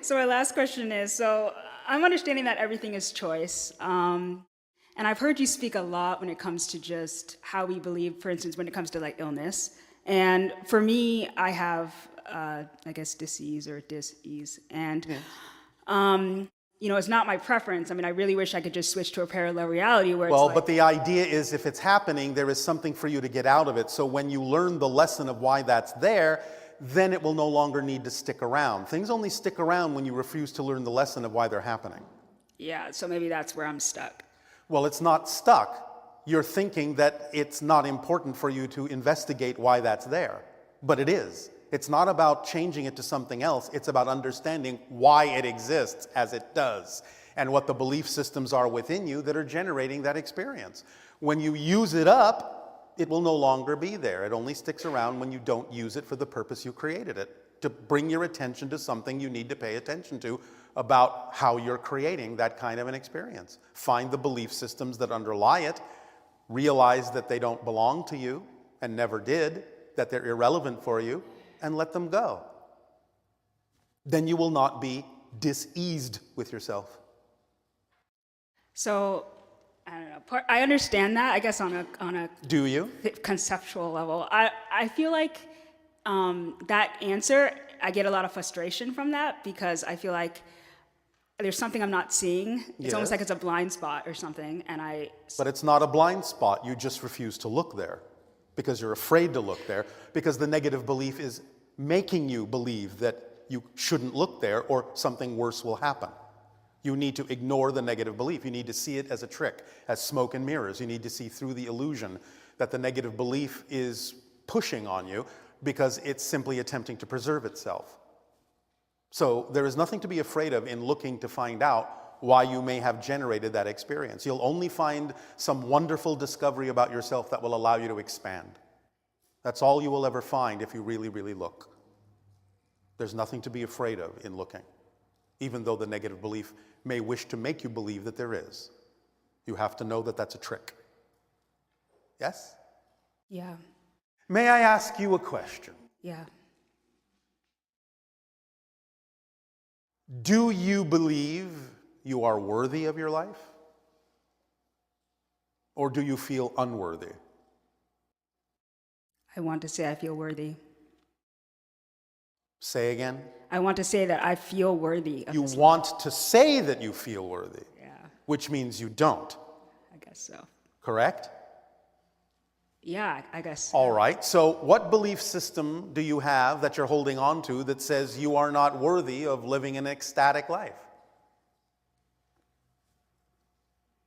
So my last question is, so I'm understanding that everything is choice. And I've heard you speak a lot when it comes to just how we believe, for instance, when it comes to like illness. And for me, I have, I guess, disease or dis-ease. And, it's not my preference. I mean, I really wish I could just switch to a parallel reality where it's Well, like, but the idea is if it's happening, there is something for you to get out of it. So when you learn the lesson of why that's there, then it will no longer need to stick around. Things only stick around when you refuse to learn the lesson of why they're happening. yeah, so maybe that's where I'm stuck. Well, it's not stuck. You're thinking that it's not important for you to investigate why that's there. But it is. It's not about changing it to something else. It's about understanding why it exists as it does and what the belief systems are within you that are generating that experience. When you use it up, it will no longer be there. It only sticks around when you don't use it for the purpose you created it, to bring your attention to something you need to pay attention to about how you're creating that kind of an experience. Find the belief systems that underlie it, realize that they don't belong to you and never did, that they're irrelevant for you, and let them go. Then you will not be diseased with yourself. So, I don't know. I understand that, I guess, on a Do you? conceptual level. I feel like that answer, I get a lot of frustration from that because I feel like there's something I'm not seeing. It's almost like it's a blind spot or something, and But it's not a blind spot. You just refuse to look there because you're afraid to look there, because the negative belief is making you believe that you shouldn't look there or something worse will happen. You need to ignore the negative belief. You need to see it as a trick, as smoke and mirrors. You need to see through the illusion that the negative belief is pushing on you because it's simply attempting to preserve itself. So there is nothing to be afraid of in looking to find out why you may have generated that experience. You'll only find some wonderful discovery about yourself that will allow you to expand. That's all you will ever find if you really, really look. There's nothing to be afraid of in looking, even though the negative belief may wish to make you believe that there is. You have to know that that's a trick. Yes? yeah, May I ask you a question? yeah. Do you believe you are worthy of your life? Or do you feel unworthy? I want to say I feel worthy. Say again. I want to say that I feel worthy of You this. want to say that you feel worthy, Yeah, which means you don't, I guess so. correct? Yeah, I guess. All right, so what belief system do you have that you're holding on to that says you are not worthy of living an ecstatic life?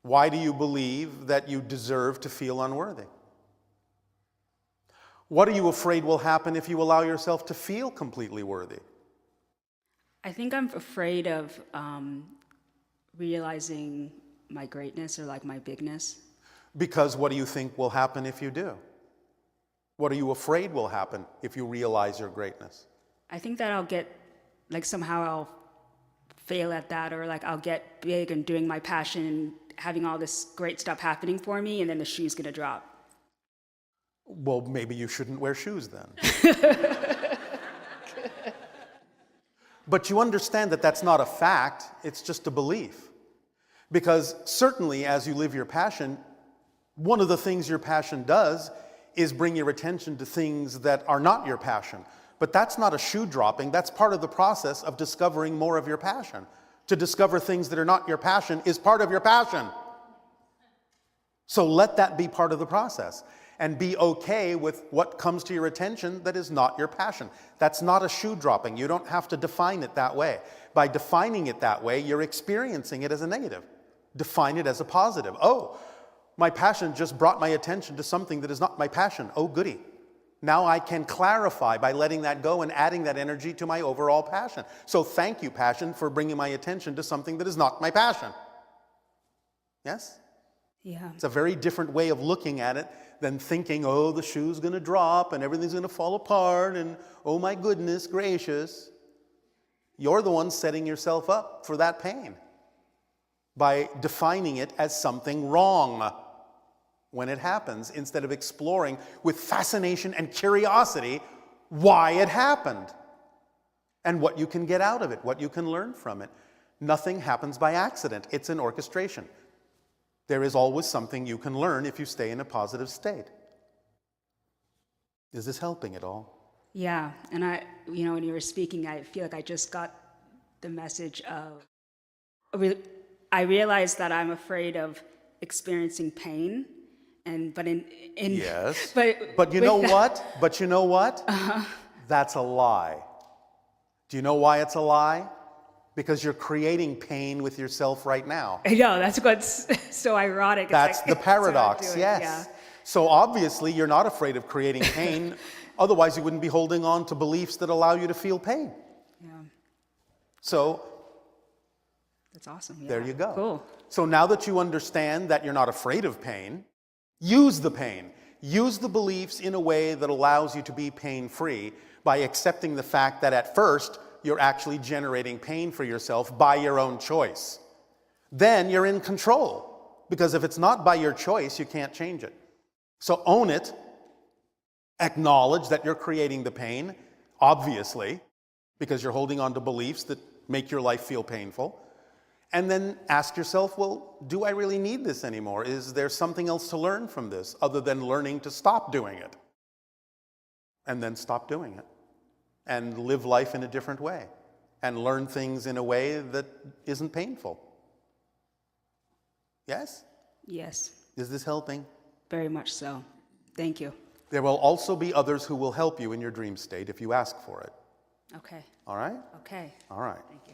Why do you believe that you deserve to feel unworthy? What are you afraid will happen if you allow yourself to feel completely worthy? I think I'm afraid of realizing my greatness or like my bigness. Because what do you think will happen if you do? What are you afraid will happen if you realize your greatness? I think that I'll get, like somehow I'll fail at that, or like I'll get big and doing my passion and having all this great stuff happening for me, and then the shoe's gonna drop. Well, maybe you shouldn't wear shoes then. But you understand that that's not a fact, it's just a belief. Because certainly as you live your passion, one of the things your passion does is bring your attention to things that are not your passion. But that's not a shoe dropping, that's part of the process of discovering more of your passion. To discover things that are not your passion is part of your passion. So let that be part of the process. And be okay with what comes to your attention that is not your passion. That's not a shoe dropping. You don't have to define it that way. By defining it that way, you're experiencing it as a negative. Define it as a positive. Oh, my passion just brought my attention to something that is not my passion. Oh, goody. Now I can clarify by letting that go and adding that energy to my overall passion. So thank you, passion, for bringing my attention to something that is not my passion. Yes? Yeah. It's a very different way of looking at it than thinking, oh, the shoe's going to drop and everything's going to fall apart and, oh, my goodness gracious. You're the one setting yourself up for that pain by defining it as something wrong when it happens, instead of exploring with fascination and curiosity why it happened. and what you can get out of it, what you can learn from it. Nothing happens by accident. It's an orchestration. There is always something you can learn if you stay in a positive state. Is this helping at all? Yeah, and when you were speaking, I feel like I just got the message of, I realized that I'm afraid of experiencing pain, but Yes. but you know what? But you know what? That's a lie. Do you know why it's a lie? Because you're creating pain with yourself right now. I know, that's what's so ironic. It's That's like, the that's what I'm paradox, doing, yes. yeah. So obviously you're not afraid of creating pain. Otherwise you wouldn't be holding on to beliefs that allow you to feel pain. Yeah, So that's awesome. Yeah. there you go. Cool. So now that you understand that you're not afraid of pain, use the pain. Use the beliefs in a way that allows you to be pain-free by accepting the fact that at first you're actually generating pain for yourself by your own choice. Then you're in control, because if it's not by your choice, you can't change it. So own it, acknowledge that you're creating the pain, obviously, because you're holding on to beliefs that make your life feel painful. And then ask yourself, well, do I really need this anymore? Is there something else to learn from this other than learning to stop doing it? And then stop doing it. And live life in a different way. And learn things in a way that isn't painful. Yes? Yes, Is this helping? very much so. Thank you. There will also be others who will help you in your dream state if you ask for it. Okay. All right? Okay. All right. Thank you.